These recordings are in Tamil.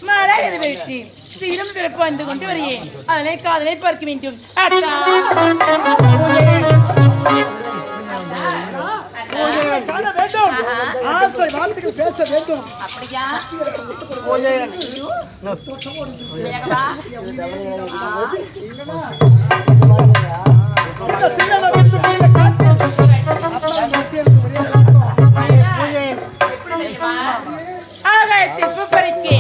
மாறாக வைத்து சீரும் சிறப்பு வந்து கொண்டு வருகிறேன். அதனை காதலை பார்க்க வேண்டும். ஆசை வார்த்தைகள் பேச வேண்டும். அப்படியா? ஆகாயத்தில் பூப்பறிக்கே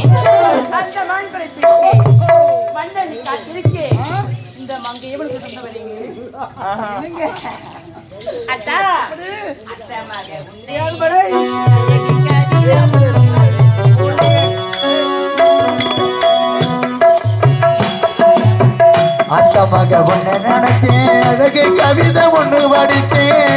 அந்த மான் படைப்பிற்கே மன்னன் காத்திருக்கே இந்த மங்கை எவ்வளவு சொந்த வரீங்க? அத்தா அத்தமாக அத்தமாக ஒண்ணு நினைச்சேன், அழகு கவிதை ஒண்ணு படித்தேன்.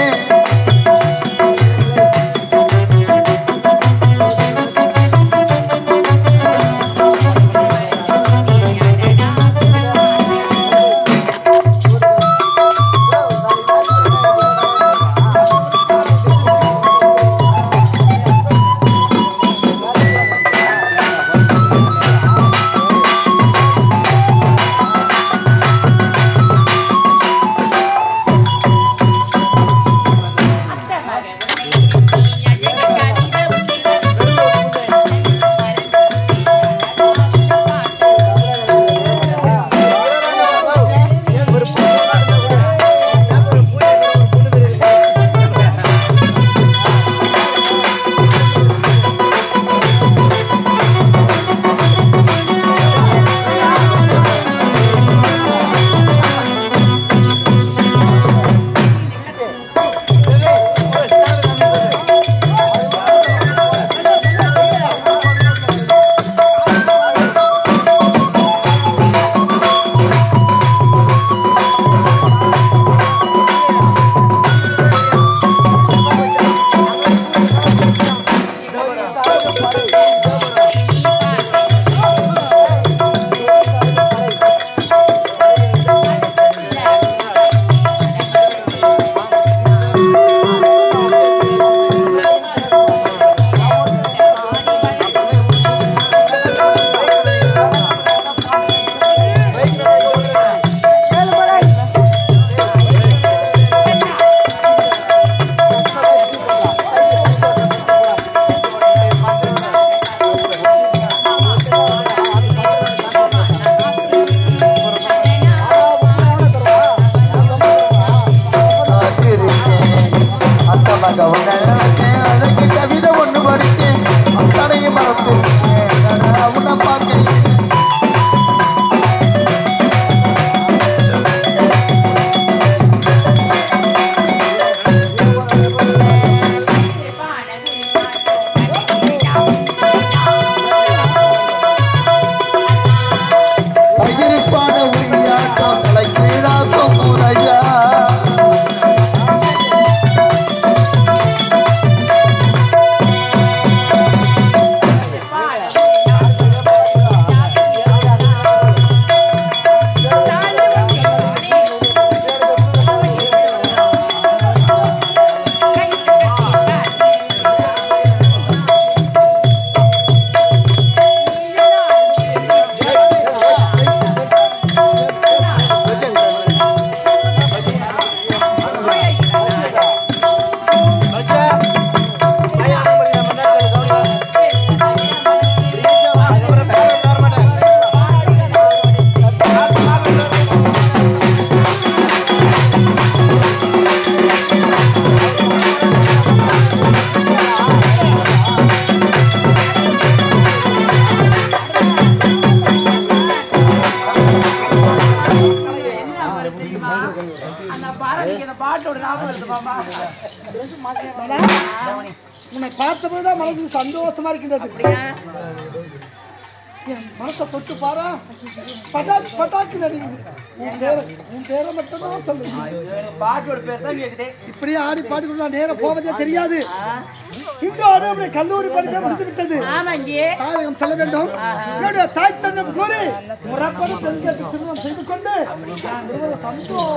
உன்னை பார்த்தபோதுதான் மனசுக்கு சந்தோஷமா இருக்கின்றது. மனசை தொட்டு பாரா, பட்டாக்கு பட்டாக்கு நடிக்குது. உன் பேரை மட்டும்தான் சொல்லு. பாட்டோட பேர் தான் கேக்குது. இப்படியே ஆடி பாடி கொண்டு நான் நேரம் போவதே தெரியாது. இன்றோடு அப்படி கல்லூரி படிப்பை முடித்து விட்டது. தாயகம் செல்ல வேண்டும். என்னுடைய தாய் தன்னம் கூறி முறப்படி பெண்களுக்கு திருமணம் செய்து கொண்டு சந்தோஷம்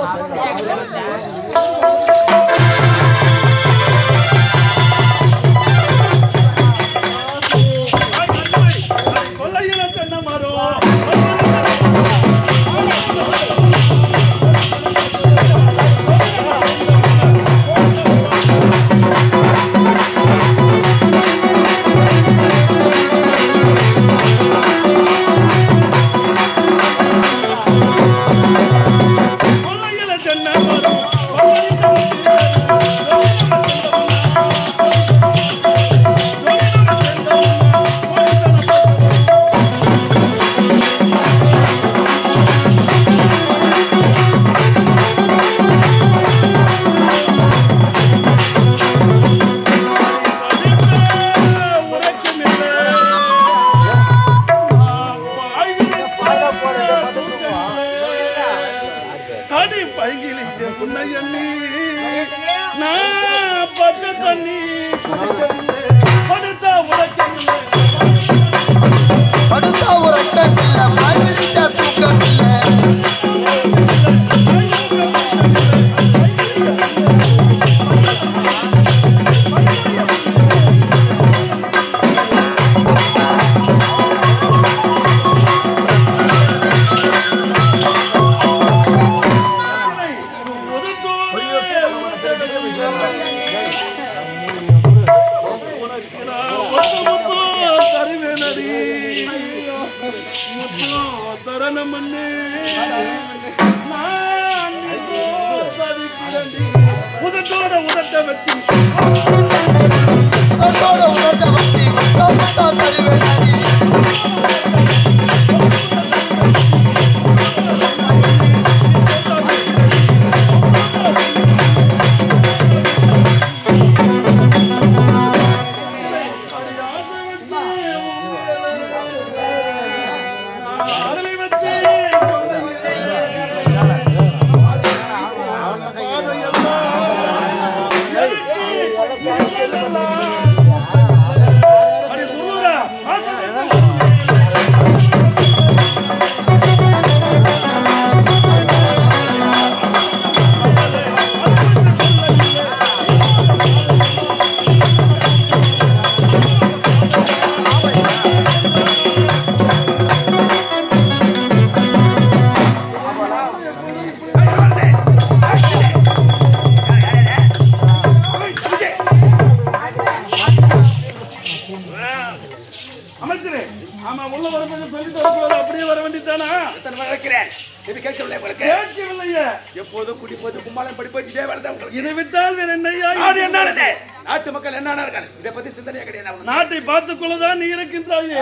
நாட்டை பார்த்துக் கொள்ளதான் நீ இருக்கின்றாயே.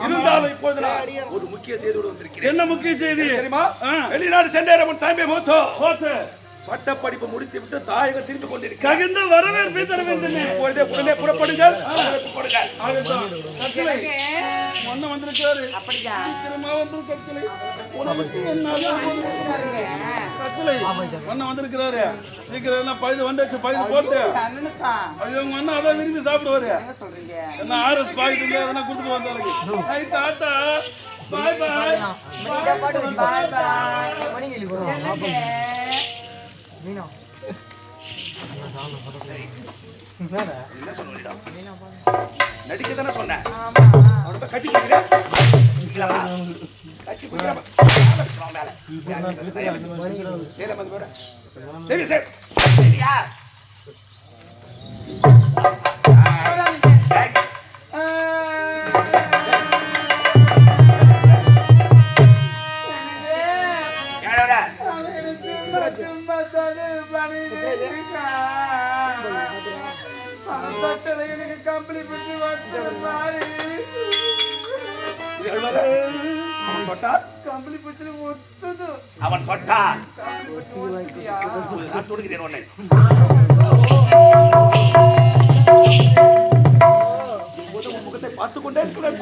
இருந்தாலும் இப்போது ஒரு முக்கிய செய்தியோடு வந்திருக்கிறேன். என்ன முக்கிய செய்தி தெரியுமா? வெளிநாடு சென்ற உன் தம்பி மூத்தோ பட்டப்படிப்பு முடித்து விட்டு தாயகம் திரும்பி கொண்டிருக்க தகுந்த வரவேற்பை தர வேண்டும். இப்பொழுதே உடனே புறப்படுங்கள். ஒன்னு வந்திருக்காரு. சீக்கிரமா வந்து கட்டளை ஒன்னு வந்திருக்கிறாரு. சீக்கிரம் பழுது வந்தாச்சு. பழுது போட்டு அவங்க ஒன்னு அதான் விரும்பி சாப்பிடுவாரு. என்ன ஆர்எஸ் பாயிட்டு அதெல்லாம் கொடுத்துட்டு வந்தாரு. டாட்டா பாய் பாய் பாய் பாய். நடிக்கதானே சொன்னேன். சரி சரி அவன் பட்டான். நான் தொடுகிறேன் உன்னை. முகத்தை பார்த்துக் கொண்டே இருக்கிறேன்.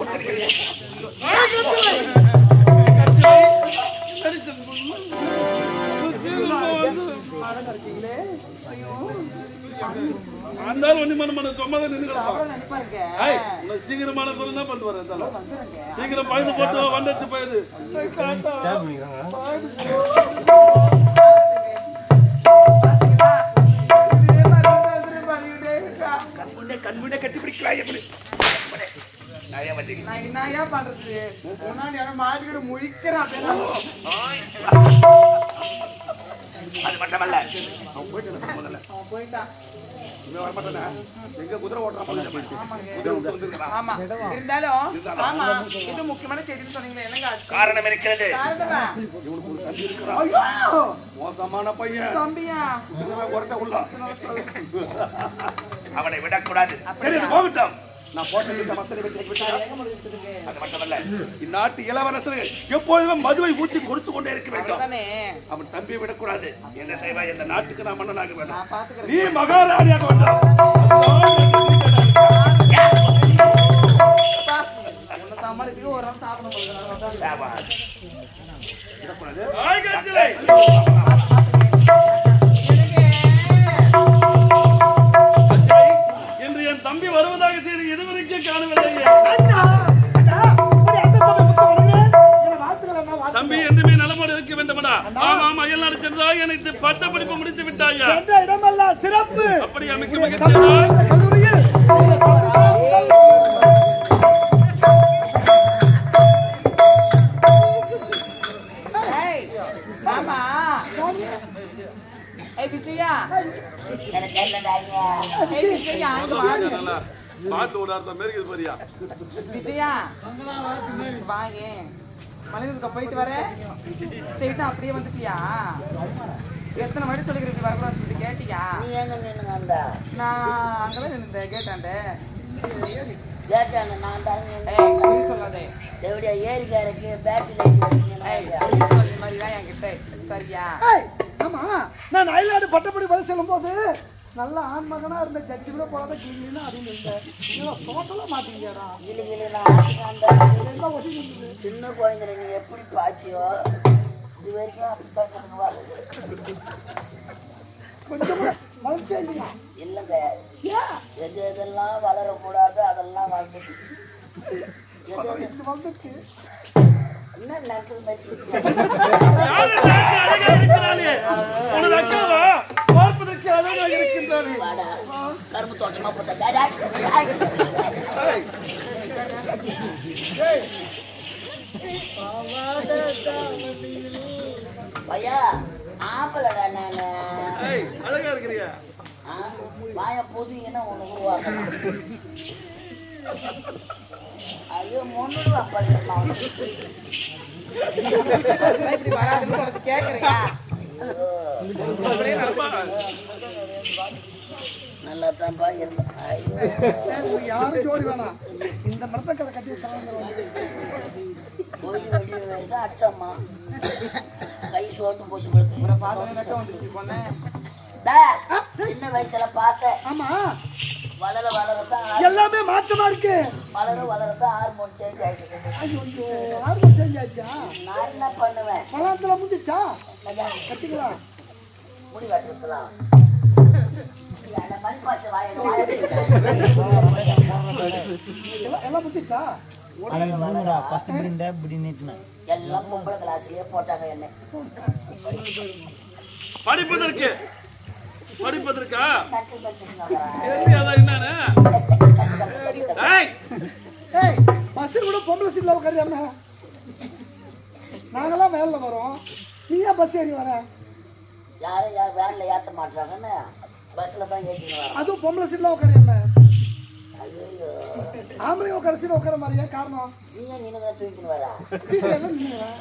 சீக்கிரமான பொருள் தான் பண்ணுவாரு. சீக்கிரம் பழுது போட்டு வந்துச்சு பழுது. கண்முன்னே கட்டி பிடிக்கலாம். எப்படி நான் என்னையா பண்றது முன்னாடி மாட்டிக்கிட்டு முழிக்கிறேன் அப்படின்னா அது மட்டுமல்ல அவன் போயிட்டான் எங்க குதிரை ஓட்டுறான் ஆமா இருந்தாலும் ஆமா இது முக்கியமான செய்தின்னு சொன்னீங்களே என்னங்க காரணம் இருக்கிறது மோசமான பையன் தம்பியா அவனை விடக்கூடாது போகட்டும் நான் போட்ட அது மட்டுமல்ல இந்நாட்டு இளவரசர் எப்போதுமே மதுவை ஊற்றி கொடுத்து கொண்டே இருக்க வேண்டும் அவன் தம்பியை விடக்கூடாது என்ன செய்வாய் இந்த நாட்டுக்கு நான் மன்னனாக வேண்டும் நீ மகாராணியாக வேண்டும் சமாளித்துக்கு ஒரு நாள் சாப்பிடணும் என்று என் தம்பி வருவதாக செய்து இதுவரைக்கும் காணவில்லை தம்பி என்றுமே நலமோடு இருக்க வேண்டுமடா ஆமாம் அயல்நாடு சென்றாய் எனக்கு பட்ட படிப்பு முடித்து விட்டாயா இடமெல்லாம் சிறப்பு அப்படி அமைக்க மகிழ்ச்சியா பாத்து ஓடாத மாதிரி இருக்குது பாரியா விஜயா வாங்க மலையூருக்கு போயிட்டு வர சரிட்டு அப்படியே வந்துட்டியா எத்தனை வாட்டி சொல்லிக்கிறேன் வரக்கூடாதுன்னு சொல்லிட்டு கேட்டியா நான் அங்கதான் நின்று கேட்டாண்ட சொல்லாதே மாதிரிதான் என்கிட்ட சரியா ஆமா நான் அயல்நாடு பட்டப்படி வரை செல்லும் போது நல்ல ஆண்மகனா இருந்த ஜட்டி கூட போகாத கிளின்னு அப்படின்னு இருந்தேன் டோட்டலா மாட்டீங்கடா சின்ன குழந்தைல நீ எப்படி பாத்தியோ இது வரைக்கும் அப்படித்தான் கொஞ்சம் வளர்ச்சியா இல்லையா இல்லைங்க எது எதெல்லாம் வளரக்கூடாது அதெல்லாம் வளர்ந்துச்சு எது வந்துச்சு என்ன நக்கல் பேசி கரும்பு தோட்டமா போட்ட பையா ஆம்பளடா நானு அழகா இருக்கிறியா வாய பொதுங்கன்னா ஒண்ணு உருவாக்கணும் ஐயோ முன்னுடுவா பள்ளிமா இப்படி வராதுன்னு கேக்குறியா நல்லா தான்ப்பா இருந்தேன் ஐயோ யாரும் ஜோடி வேணாம் இந்த மரத்தை கதை கட்டி போய் வெளியே வருது அச்சம்மா கை சோட்டு போச்சு சின்ன வயசுல பார்த்தேன் ஆமா வளர வளரத்தான் எல்லாமே மாற்றமா இருக்கு வளரத்தான் ஹார்மோன் சேஞ்ச் ஆயிடுது ஐயோ ஹார்மோன் சேஞ்ச் ஆயிடுச்சா நான் என்ன பண்ணுவேன் பழத்துல முடிஞ்சிச்சா கட்டிங்களா முடி வெட்டிக்கலாம் எல்லாம் முடிஞ்சிச்சா எல்லாம் பொம்பளை கிளாஸ்லயே போட்டாங்க என்ன படிப்பதற்கா பஸ் கூட பொம்பளை சீட்ல உட்காரியாம நாங்கெல்லாம் வேன்ல வரோம் நீ ஏன் பஸ் ஏறி வர யாரும் வேன்ல ஏத்த மாட்டாங்கன்னு பஸ்ல தான் ஏற்றிட்டு வர அதுவும் பொம்பளை சீட்ல உட்காரியாம ஐயோ ஆம்பளை உட்கார சீட்ல உட்கார மாதிரியா காரணம் நீ ஏன் நின்று தூக்கிட்டு வர சீட்ல எல்லாம் நின்னுவேன்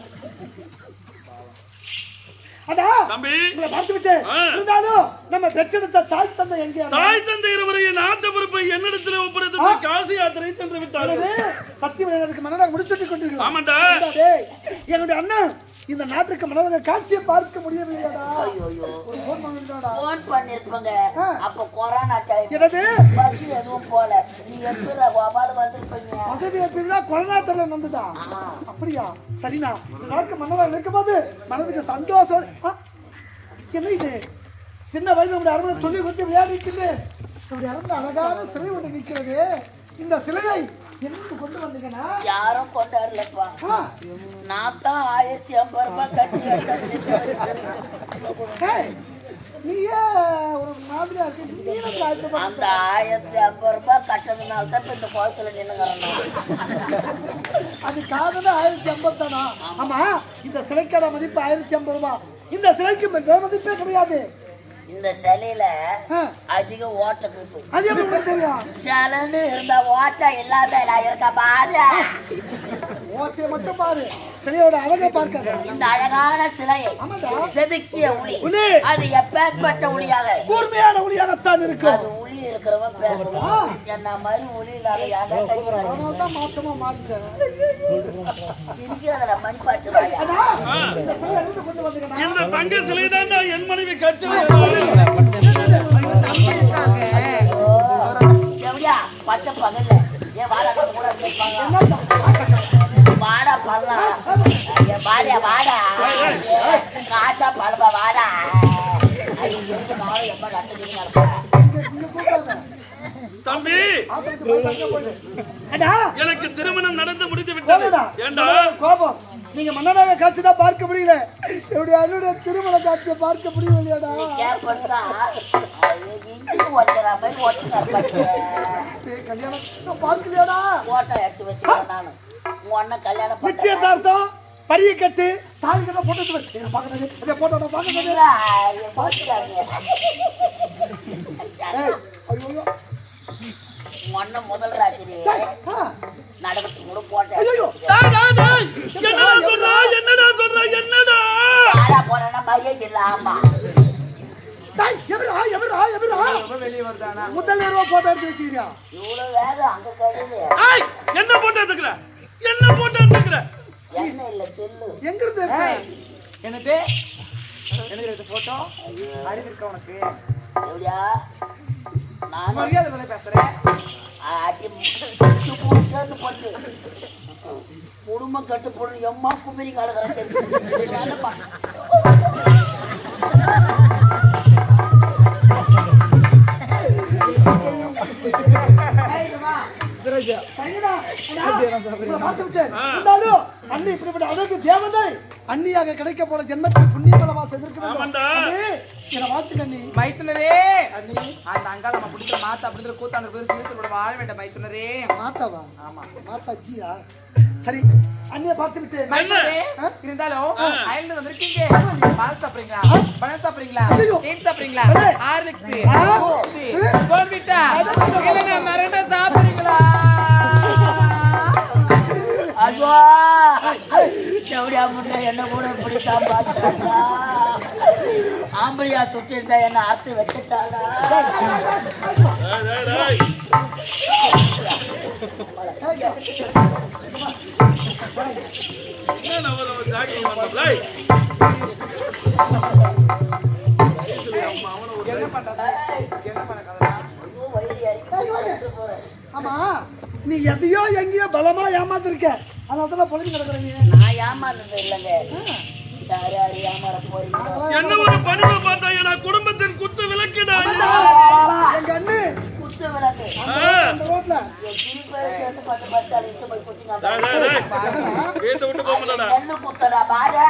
அடா தம்பி உங்களை பார்த்து விட்டேன் இருந்தாலும் நம்ம பெற்றெடுத்த தாய் தந்தை எங்கே தாய் தந்தை இருவரையும் நாட்டு பொறுப்பை என்னிடத்தில் ஒப்படைத்து காசி யாத்திரை சென்று விட்டார்கள் சத்தியவரனுக்கு மன்னராக முடிச்சுட்டு கொண்டிருக்கலாம் ஆமாண்டா என்னுடைய அண்ணன் இந்த நாட்டுக்கு மன்னராக காட்சியை பார்க்க முடியவில்லையாடா ஐயோ ஒரு போன் பண்ணிருக்காடா போன் பண்ணிருப்பாங்க அப்ப கொரோனா டைம் என்னது பஸ் எதுவும் போல நீ எப்படி கோபால வந்திருப்பீங்க பதவி எப்படின்னா கொரோனா டைம்ல நடந்ததா அப்படியா சரிண்ணா இந்த நாட்டுக்கு மன்னராக இருக்கும் போது மனதுக்கு சந்தோஷம் என்ன இது சின்ன வயசுல நம்முடைய அரண்மனை சொல்லி கொடுத்து விளையாடிட்டு நம்முடைய அரண்மனை அழகான சிலை ஒன்று நிற்கிறது இந்த சிலையை எங்க கொண்டு வந்தீங்கன்னா யாரும் கொண்டாடலப்பா நான் தான் 1050 ரூபாய் கட்டி எடுத்து நீயே ஒரு மாதிரியா இருக்கு. நீ எனக்கு அந்த 1050 ரூபாய் கட்டதுனால தான் இப்ப இந்த கோலத்துல நின்னுங்கறேன். அது காரணம் 1050 தானா? ஆமா, இந்த சிலைக்கான மதிப்பு 1050 ரூபாய். இந்த சிலைக்கு மதிப்பே கிடையாது. இந்த சிலையில அதிக ஓட்டக்கு இருக்கு. அது எப்படி தெரியும்? சிலைன்னு இருந்த ஓட்டம் இல்லாம நான் இருக்க பாரு. ஓட்டையை மட்டும் பாரு, சிலையோட அழகை பார்க்காத. இந்த அழகான சிலையை செதுக்கிய உளி அது எப்பேற்பட்ட உளியாக கூர்மையான உளியாகத்தான் இருக்கு. அது உளி இருக்கிறவன் பேசுவான். என்ன மாதிரி உளி இல்லாத தான் மாற்றமா மாறிட்டேன். சிரிக்காத மண் பாய்ச்சு வாயா. இந்த தங்க சிலை தான் என் மனைவி கட்சி. எப்படியா பச்ச பகல்ல ஏன் வாடா கூட வாடா பழம் வாடா வாடா காய்ச்சா பழமா வாடா. தம்பி, எனக்கு திருமணம் நடந்து முடிந்து விட்டது. ஏண்டா கோபம்? நீங்க மன்னனாக காட்சி தான் பார்க்க முடியல, என்னுடைய அண்ணனுடைய திருமண காட்சியை பார்க்க முடியலையாடா? கல்யாணம் பார்க்கலையாடா? போட்டோ எடுத்து வச்சுக்கேன் நானு. உங்க அண்ணன் கல்யாணம் நிச்சயதார்த்தம், பரிய கட்டு, தாலி கட்ட போட்டு பாக்குறது போட்டோ பாக்குறது. உங்க அண்ணன் முதல் ராத்திரி நடவடிக்கை கூட போட்டோ போனா மரியாதை இல்ல. ஆமா, முதல் போட்டோ எடுத்து வச்சுக்கிறியா? இவ்வளவு வேகம் அங்க கழிவு என்ன போட்டோ எடுத்துக்கிற? என்ன போட்டோ எடுத்துக்கிற? என்ன இல்ல செல்லு எங்க இருந்து எனக்கு எனக்கு போட்டோ அறிவு இருக்க உனக்கு? எப்படியா நான் மரியாதை பேசுறேன். சேர்த்து போட்டு குடும்பம் கட்டு போடு எம்மா குமிரி காலகரம் தெரியும். அண்ணி இப்படிப்பட்ட அழகு தேவதை அண்ணியாக கிடைக்க போன ஜென்மத்தில் புண்ணியபலமா செய்திருக்கிறோம். வாழ்த்துக்க அண்ணி. மைத்துனரே, அந்த அங்கால நம்ம பிடிக்கிற மாத்தா அப்படிங்கிற கூத்தாண்டு சீரத்தோட வாழ வேண்டாம் மைத்துனரே. மாத்தாவா? ஆமா, மாத்தா ஜியா. சரி, அண்ணிய பார்த்து விட்டு இருந்தாலும் அயல்ல வந்திருக்கீங்க. பால் சாப்பிடுறீங்களா? பழம் சாப்பிடுறீங்களா? தேன் சாப்பிடுறீங்களா? ஹார்லிக்ஸ் போர்விட்டா இல்லங்க மரண்டா சாப்பிடுறீங்களா? அதுவா எப்படியா முட்டை என்ன கூட இப்படித்தான் பார்த்தாடா. ஆம்பளியா சுத்தி இருந்தா என்ன அறுத்து வச்சுட்டாடா. ஆமா, நீ எதையோ எங்கேயோ பலமா ஏமாத்திருக்க, அதனால பொழுது கிடக்குறீங்க. நான் ஏமாந்தது இல்லைங்க. யார் யார் ஏமாற போறீங்க? என்ன ஒரு பணிவை பார்த்தா என் குடும்பத்தின் குத்து விளக்குடா. எங்க அண்ணு குத்து விளக்கு அந்த ரோட்ல என் திருப்பேரை சேர்த்து பட்டு பத்தாள் இட்டு போய் குத்திங்க. வீட்டை விட்டு போகமாட்டா. நெல்லு குத்தடா பாடா.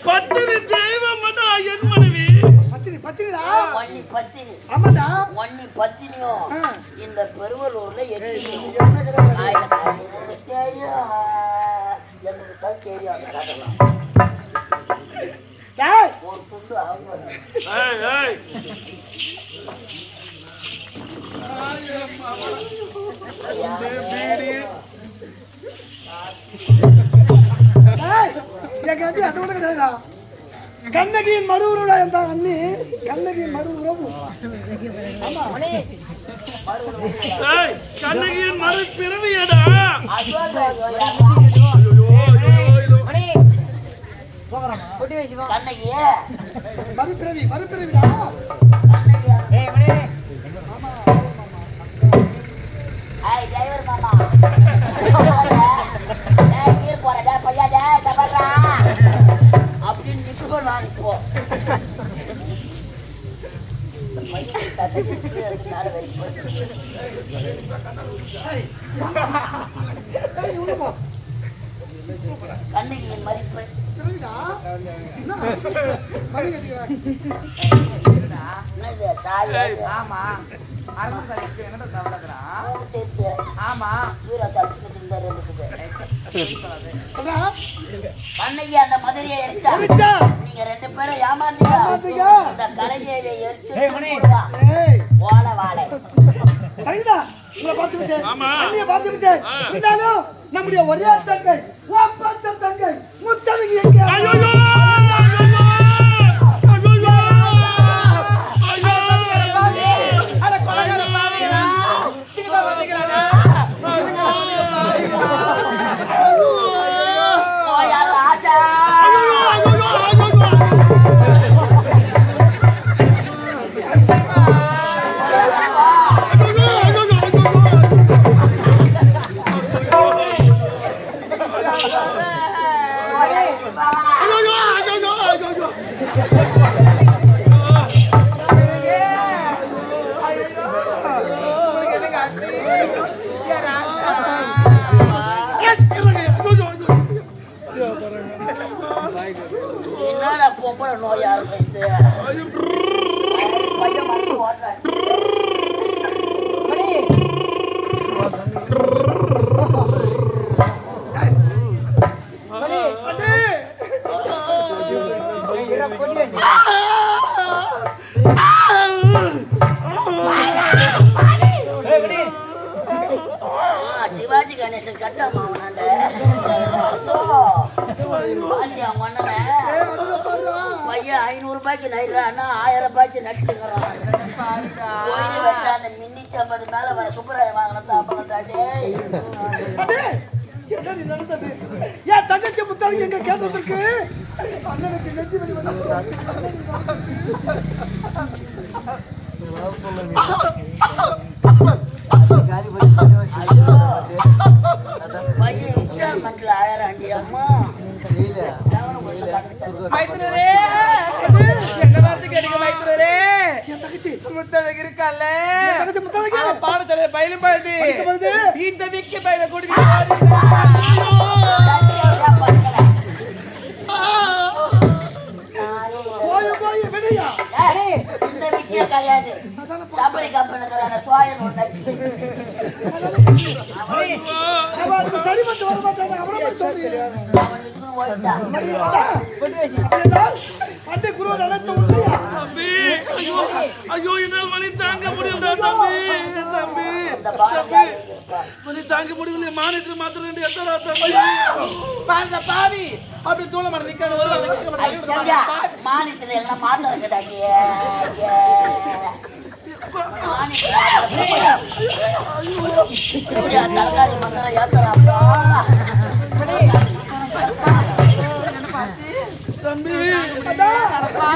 பத்திரி தெய்வம் என் மனைவி. பத்திரி பத்திரிடா. ஒன்னி பத்தினி. ஆமாடா, ஒன்னி பத்தினியும் இந்த பெருவலூர்ல எத்தினியும் தெரியும். எனக்கு தான் தெரியும் அந்த கதைலாம். ஒரு துண்டு அவங்க எங்க அண்ணி அது ஒண்ணு கிடையாதுடா. கண்ணகியின் மறு உறவுடா எந்த அண்ணி. கண்ணகியின் மறு உறவு. கண்ணகியின் மறு பிறவியடா. கண்ணகி மறுபிறவி மறுபிறவிடா. டிரைவர் மாமா போறடா பையாடா தவறா அப்படின்னு நிற்போம். நான் இப்போ கண்ணகியின் மதிப்பு திருவிடா என்ன மணி கட்டிக்கிறாங்க என்னது சாவி ஆமா அரசு சாதிக்கு என்னடா தவளக்குறான் சேர்த்து ஆமா வீரா சாப்பிட்டு இருந்தாரு அடா கண்ணகி அந்த மதுரையை எரிச்சா எரிச்சா. நீங்க ரெண்டு பேரும் ஏமாந்தீங்க ஏமாந்தீங்க. இந்த கலைஞரை எரிச்சு ஏய் ஓலை வாழை சரிடா உங்களை பார்த்து விட்டேன் அண்ணியை பார்த்து விட்டேன் இருந்தாலும் நம்முடைய ஒரே தங்கை ஒப்பந்த தங்கை முத்தழகி எங்கே போயா ராஜா போயா சிவா. என்னடா பொம்பளை நோயா இருக்கு இது? பையன் மனசு ஓடுறேன் சிவாஜி கணேசன் கட்ட மாவனாண்ட பையன் 500 ரூபாய்க்கு நைறான்னா 1000 ரூபாய்க்கு நடிச்சுக்கிறான் கோயில் வெட்ட அந்த மின்னிச்சு 50 மேல வர சுப்பராய வாங்கின தாப்பட்டாடே என்னடி நடந்தது என் தங்கச்சி முத்தழகி எங்க கேட்டதற்கு அண்ணனுக்கு நெஞ்சு வலி பையன் இன்ஸ்டால்மெண்ட்ல அழறாண்டி அம்மா மைத்துனரே என்ன வார்த்தை கேட்டீங்க மைத்துனரே என் தங்கச்சி முத்தழகு இருக்கல்ல தங்கச்சி முத்தழகி பாடத்துல பயிலும் பொழுது பொழுது இந்த விக்கி பயில கூட்டிட்டு போய் விடையா இந்த விஷயம் கிடையாது சபரி கம்பெனிக்கான சோயன் ஒண்ணு அவன் அதுக்கு சரி பண்ணி வர மாட்டாங்க அவனை போய் சொல்றீங்க அவன் இதுக்கு ஓடிட்டான் அண்டை குருவ நடத்த உண்மையா தம்பி ஐயோ ஐயோ என்னால் வலி தாங்க முடியல தம்பி தம்பி இந்த பாரதி வலி தாங்க முடியல மானிட்டர் மாத்திரம் எத்தரா தம்பி பாருங்க பாவி அப்படி தூள மரம் நிக்கணும் ஒரு வாரம் நிக்க மாட்டாங்க மானிட்டர் எல்லாம் மாத்த இருக்குதாண்டி தலகாணி மந்திரம் ஏத்தறாப்பா தம்பி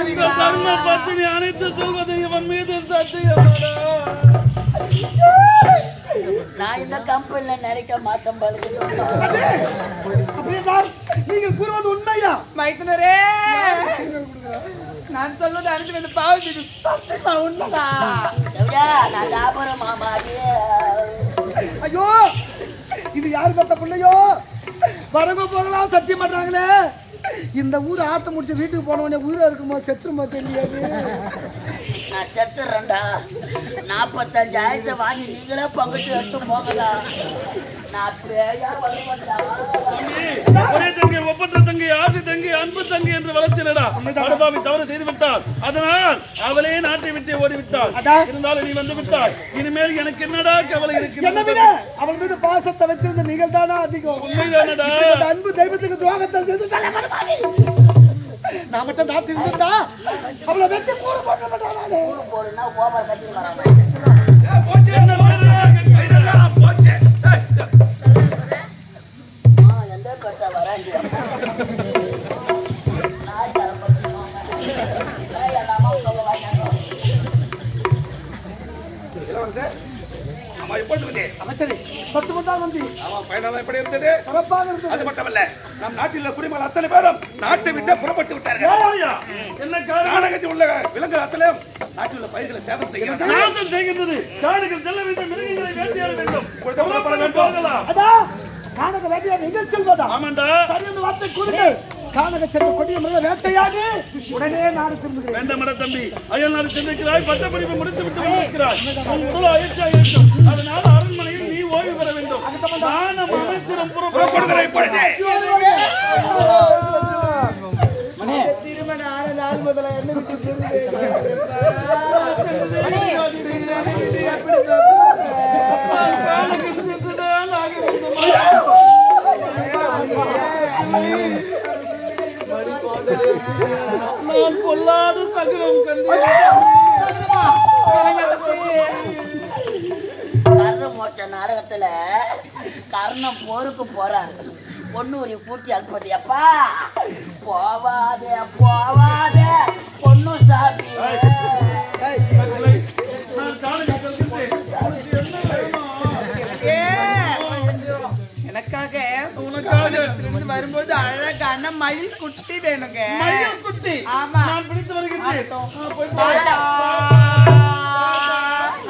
இந்த தர்ம பத்தினி அனைத்து சொல்வதை இவன் மீது சத்தியமாடா நான் இந்த கம்பெனில நினைக்க மாட்டேன் பழுகுது அப்படியே நீங்கள் கூறுவது உண்மையா மைத்துனரே நான் சொல்வது அனுப்பி வந்து பாவி உண்மைதான் செவ்யா நான் லாபரம் மாமாடி ஐயோ இது யாரு பார்த்த பிள்ளையோ வரங்க போகலாம் சத்தியம் பண்றாங்களே இந்த ஊர் ஆட்ட முடிச்சு வீட்டுக்கு போனவனே உயிரா இருக்குமா செத்துருமா தெரியாது நான் செத்துறேன்டா 45,000 வாங்கி நீங்களே பங்கிட்டு எடுத்து போங்கடா நான் பேயா வருவேன்டா ஒரே தங்கை ஒப்பற்ற தங்கை ஆசை தங்கை அன்பு தங்கை என்று வளர்த்தினடா அனுபாவி தவறு செய்து விட்டாள் அதனால் அவளே நாட்டை விட்டு ஓடிவிட்டாள் இருந்தாலும் நீ வந்து விட்டாள் இனிமேல் எனக்கு என்னடா கவலை என்ன விட இருக்கு அவள் மீது பாசத்தை வைத்திருந்த நீங்கள் தானா அதிகம் உண்மைதானடா இந்த அன்பு தெய்வத்துக்கு துரோகத்தை செய்து நான் மட்டும் நாட்டு இருந்தா அவளை வெட்டி கூறு போட்ட மாட்டானே ஊரு போறேன்னா ஓவர் கட்டி வராங்க போச்சு எந்த பெருசா வராண்டி நாய் தரப்பட்டுவாங்க எல்லாமா சொல்ல வாங்க ஆமா இப்பொழுது அமைச்சரே சத்து மட்டும் வந்து ஆமா பயணம் எப்படி இருந்தது சிறப்பாக இருந்தது அது மட்டுமல்ல நம் நாட்டில் உள்ள குடிமக்கள் அத்தனை பேரும் நாட்டை விட்டு புறப்பட்டு விட்டார்கள் என்ன காரணம் நாடகத்தில் உள்ள விலங்குகள் அத்தனையும் நாட்டில் உள்ள பயிர்களை சேதம் செய்கிறார்கள் நாதம் செய்கின்றது காடுகள் செல்ல வேண்டும் மிருகங்களை வேட்டையாட வேண்டும் போகலாம் அதா காணக வேட்டையாடு எங்கே செல்வதா? ஆமாண்டா. சரியான வார்த்தை கூறுங்கள். காணக சென்ற கொடிய மிருக வேட்டையாடு உடனே நாடு திரும்புகிறேன். வேண்டாமடா தம்பி, அயல் நாடு சென்றிருக்கிறாய், பட்டப்படிப்பு முடித்து விட்டு வந்திருக்கிறாய். உன் உடல் அயற்சியாயிருக்கும். அதனால அரண்மனையில் நீ ஓய்வு பெற வேண்டும். நான் நம் அமைச்சரும் புறப்படுகிறேன் இப்பொழுது. திருமண ஆன நாள் முதல்ல என்ன விட்டு நான் கொல்லாத சகலம் கண்டு கர்ணம் மோட்ச நாடகத்துல கர்ணம் போருக்கு போறாரு. பொண்ணு ஒரு கூட்டி அனுப்புவது, எப்பா போவாதே போவாதே பொண்ணு சாமி. எனக்காக உனக்காக வரும்போது அழகான மயில் குட்டி வேணுங்க. மயில் குட்டி? ஆமா. நான் பிடித்து வருகிறேன்.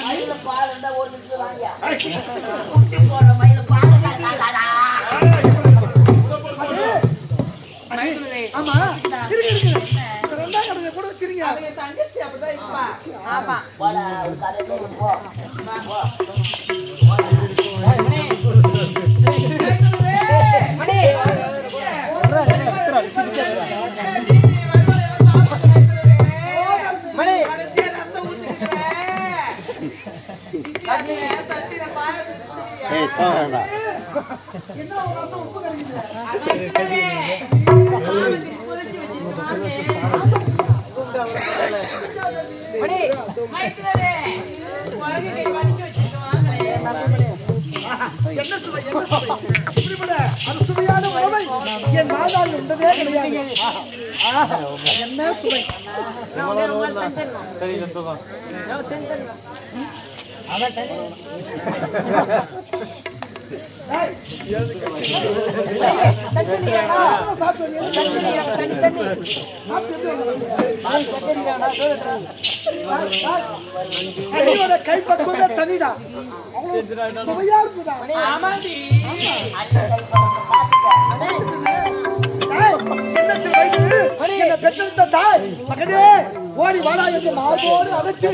மயில பால் இருந்தா ஒரு நிமிஷம் வாங்கியா குட்டி போடுற மயில பால் ஆமா ரெண்டா கடங்க கூட வச்சிருங்க. தங்கச்சி அப்படிதான் இருப்பா. ஆமா. போடா ஒரு கதை போ. என்ன சுவை இப்படிப்பட்ட அறுசுவையான உணவை என் வாழ்நாள் உண்டதே கிடையாது. என்ன சுவை! கை பக்குவமே தனிடா, சுவையா இருக்குதா. பெற்றெடுத்த தாய் மகனே ஓடி வாடா என்று மாதோடு அடைச்சு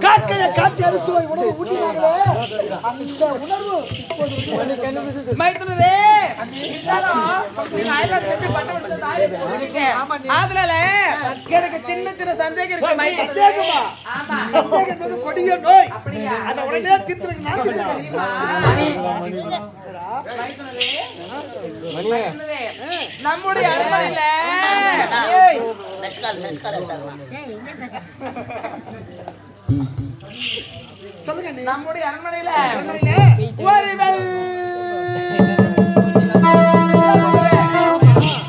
காக்கையை காட்டி அரிசுவை உணவு ஊட்டினாங்களே, அந்த உணர்வு எனக்கு சின்ன சின்ன சந்தேகம் இருக்கு. என்பது கொடிய நோய். அதை உடனே தீர்த்து நம்முடைய அரண்மனையில சொல்லுங்க. நம்முடைய அரண்மனையில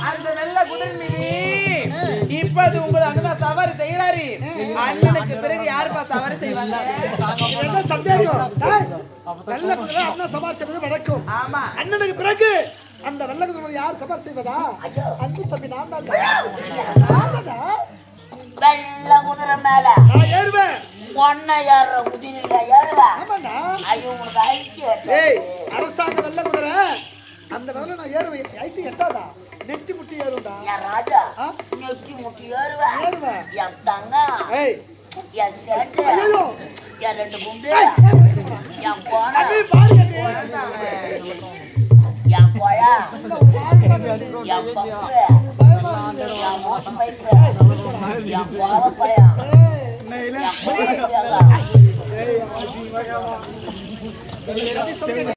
அந்த வெள்ள குதிரை மீது இப்போது உங்களுக்கு அங்கதான் சவாரி செய்யறாரு. அண்ணனுக்கு பிறகு யாருப்பா சவாரி செய்வாங்க? என்ன சந்தேகம்? வெள்ள குதிரை அண்ணன் சவாரி செய்வது நடக்கும். ஆமா. அண்ணனுக்கு பிறகு அந்த வெள்ள குதிரை யார் சவாரி செய்வதா? அன்பு தம்பி நான் தான். வெள்ள குதிரை மேல நான் ஏறுவேன். ஒன்ன ஏற குதிரையில ஏறுவேன். ஆமாண்டா. ஐயோ உனக்கு ஐக்கியம். ஏய், அரசாங்க வெள்ள குதிரை அந்த வெள்ள நான் ஏறுவேன். ஐக்கியம் எட்டாதா? நெட்டி முட்டி ஏறும்டா. என் ராஜா நெட்டி முட்டி ஏறுவேன். ஏறுவேன். என் தங்கம், ஏய், என் சேட்டு, ஐயோ, என் ரெண்டு குண்டு, என் அண்ணி போனா, பாருங்க அண்ணி. என் போயா, இந்த ஒரு வாரி பாருங்க. என் பப்பு, பயமா இருக்குது. என் மோச பைப்பு, என் போல பையா, ஏய், என் போல